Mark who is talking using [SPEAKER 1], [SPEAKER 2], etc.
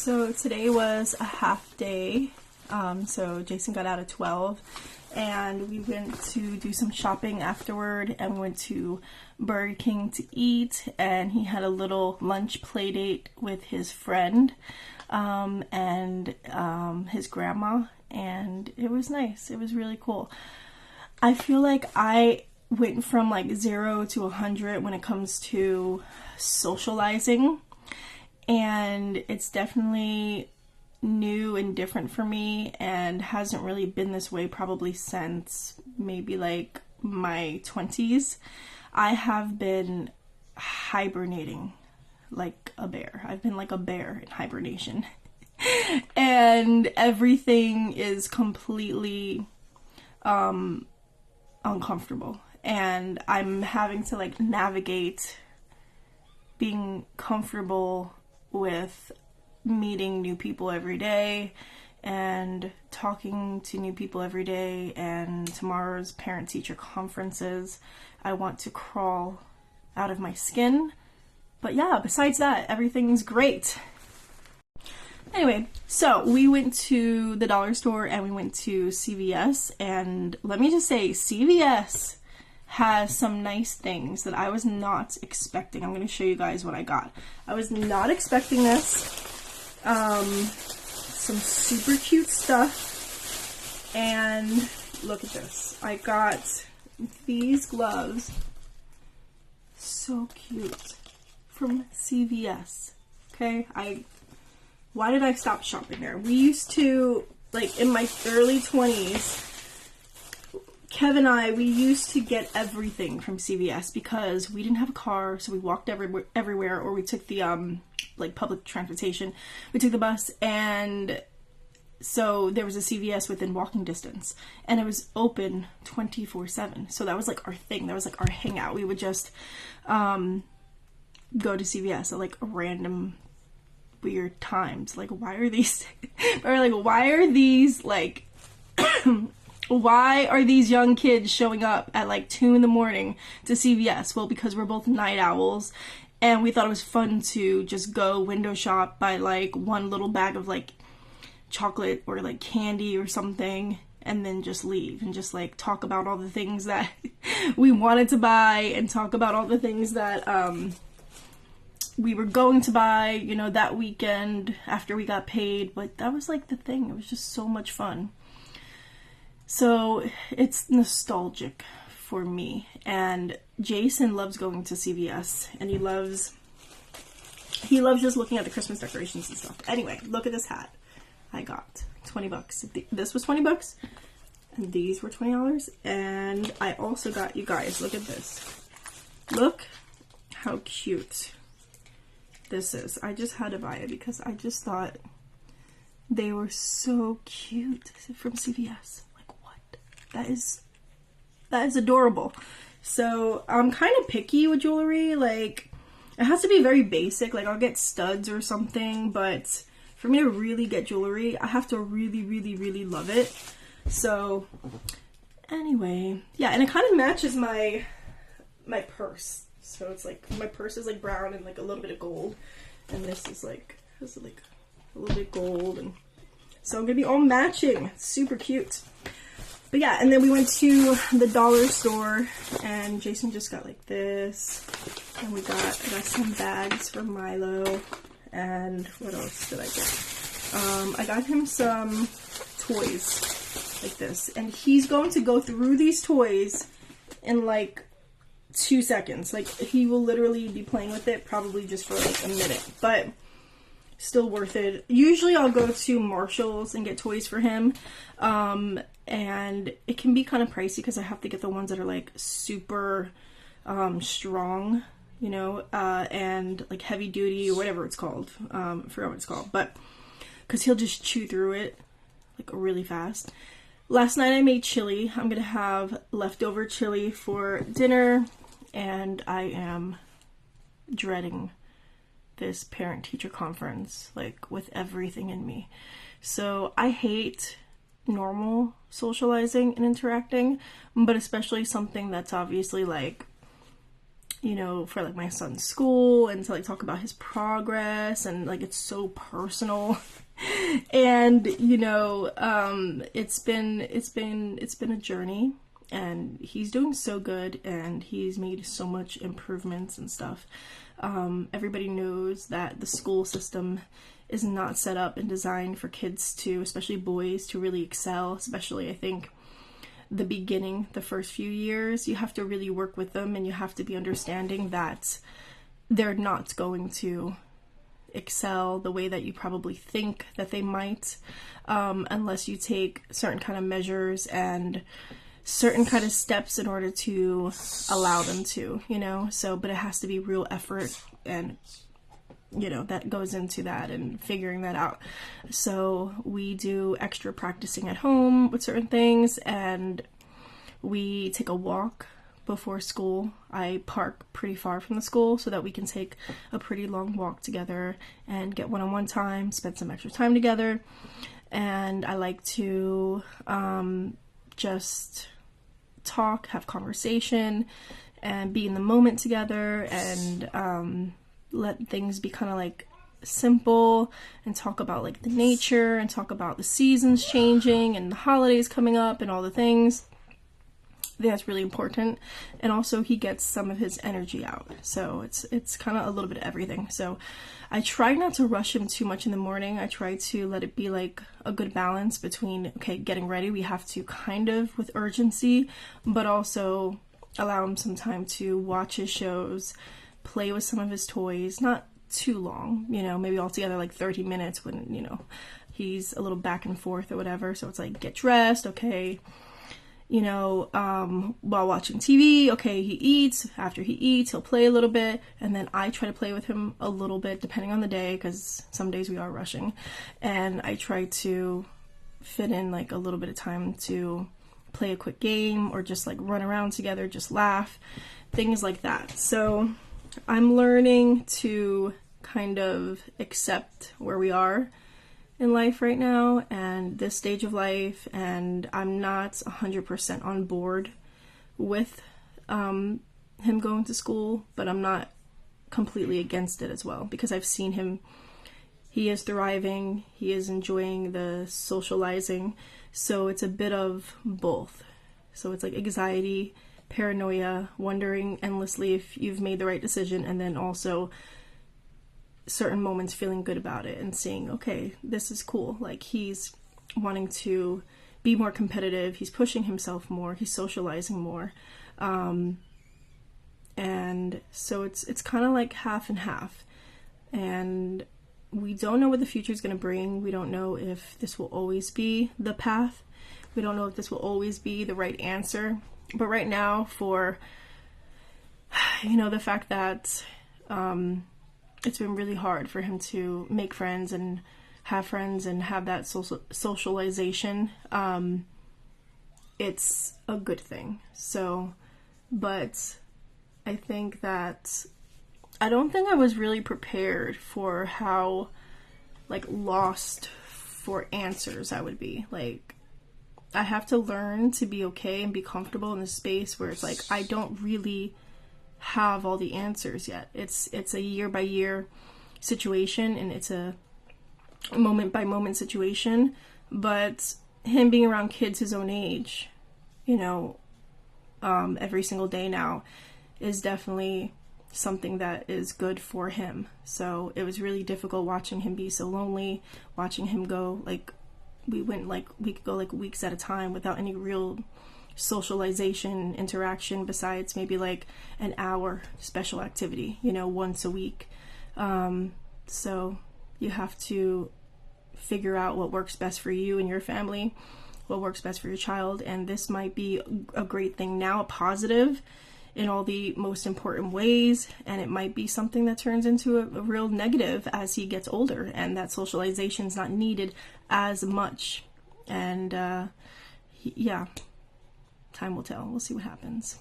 [SPEAKER 1] So today was a half day. So Jason got out at 12 and we went to do some shopping afterward, and we went to Burger King to eat, and he had a little lunch play date with his friend and his grandma, and it was nice. It was really cool. I feel like I went from like 0 to 100 when it comes to socializing, and it's definitely new and different for me, and hasn't really been this way probably since maybe like my 20s. I have been hibernating like a bear. I've been like a bear in hibernation. And everything is completely uncomfortable, and I'm having to like navigate being comfortable with meeting new people every day and talking to new people every day. And tomorrow's parent-teacher conferences, I want to crawl out of my skin. But yeah, besides that, everything's great. Anyway, so we went to the dollar store and we went to CVS, and let me just say, CVS has some nice things that I was not expecting. I'm going to show you guys what I got. I was not expecting this. Some super cute stuff, and look at this. I got these gloves, so cute, from CVS. Okay, why did I stop shopping there? We used to, like in my early 20s, Kev and I, we used to get everything from CVS because we didn't have a car, so we walked everywhere, or we took the like public transportation. We took the bus, and so there was a CVS within walking distance, and it was open 24/7. So that was like our thing. That was like our hangout. We would just go to CVS at like random weird times. Like, why are these like why are these young kids showing up at like 2 in the morning to CVS? Well, because we're both night owls, and we thought it was fun to just go window shop, buy like one little bag of like chocolate or like candy or something, and then just leave and just like talk about all the things that we wanted to buy, and talk about all the things that we were going to buy, you know, that weekend after we got paid. But that was like the thing. It was just so much fun. So it's nostalgic for me, and Jason loves going to CVS, and he loves just looking at the Christmas decorations and stuff. Anyway, look at this hat I got. 20 bucks. This was 20 bucks, and these were $20. And I also got, you guys, look at this. Look how cute this is. I just had to buy it because I just thought they were so cute from CVS. Like, what? That is adorable. So I'm kind of picky with jewelry. Like, it has to be very basic. Like, I'll get studs or something, but for me to really get jewelry, I have to really, really, really love it. So anyway, yeah, and it kind of matches my purse. So it's like, my purse is like brown and like a little bit of gold, and this is like a little bit gold, and so I'm gonna be all matching. Super cute. But yeah, and then we went to the dollar store, and Jason just got like this, and I got some bags for Milo, and what else did I get? I got him some toys like this, and he's going to go through these toys in like 2 seconds. Like, he will literally be playing with it probably just for like a minute, but still worth it. Usually I'll go to Marshall's and get toys for him, and it can be kind of pricey because I have to get the ones that are like super strong, you know, and like heavy duty or whatever it's called. I forgot what it's called, but because he'll just chew through it like really fast. Last night I made chili. I'm gonna have leftover chili for dinner, and I am dreading this parent-teacher conference, like, with everything in me. So I hate normal socializing and interacting, but especially something that's obviously like, for like my son's school, and to like talk about his progress, and like it's so personal. And it's been a journey, and he's doing so good, and he's made so much improvements and stuff. Everybody knows that the school system is not set up and designed for kids to, especially boys, to really excel. Especially, I think, the beginning, the first few years, you have to really work with them, and you have to be understanding that they're not going to excel the way that you probably think that they might, unless you take certain kind of measures and certain kind of steps in order to allow them to, but it has to be real effort, and that goes into that and figuring that out. So we do extra practicing at home with certain things, and we take a walk before school. I park pretty far from the school so that we can take a pretty long walk together and get one-on-one time, spend some extra time together. And I like to just talk, have conversation, and be in the moment together, and let things be kind of like simple, and talk about like the nature, and talk about the seasons changing and the holidays coming up and all the things. I think that's really important. And also he gets some of his energy out, so it's kind of a little bit of everything. So I try not to rush him too much in the morning. I try to let it be like a good balance between, okay, getting ready, we have to kind of with urgency, but also allow him some time to watch his shows, play with some of his toys, not too long, maybe altogether like 30 minutes when, he's a little back and forth or whatever. So it's like, get dressed, okay, while watching TV, okay, he eats. After he eats, he'll play a little bit, and then I try to play with him a little bit depending on the day, because some days we are rushing, and I try to fit in like a little bit of time to play a quick game, or just like run around together, just laugh, things like that. So I'm learning to kind of accept where we are in life right now, and this stage of life, and I'm not 100% on board with him going to school, but I'm not completely against it as well, because I've seen him, he is thriving, he is enjoying the socializing, so it's a bit of both. So it's like anxiety, paranoia, wondering endlessly if you've made the right decision, and then also certain moments feeling good about it and seeing, okay, this is cool. Like, he's wanting to be more competitive, he's pushing himself more, he's socializing more, and so it's kind of like half and half, and we don't know what the future is going to bring. We don't know if this will always be the path, we don't know if this will always be the right answer, but right now, for the fact that it's been really hard for him to make friends and have that socialization. It's a good thing. So, but I think that I don't think I was really prepared for how like lost for answers I would be. Like, I have to learn to be okay and be comfortable in this space where it's like I don't really have all the answers yet. It's a year by year situation, and it's a moment by moment situation, but him being around kids his own age, every single day now is definitely something that is good for him. So it was really difficult watching him be so lonely, watching him go, like, we could go like weeks at a time without any real socialization, interaction, besides maybe like an hour special activity, once a week. So you have to figure out what works best for you and your family, what works best for your child, and this might be a great thing now, a positive in all the most important ways, and it might be something that turns into a real negative as he gets older, and that socialization is not needed as much. And yeah, time will tell. We'll see what happens.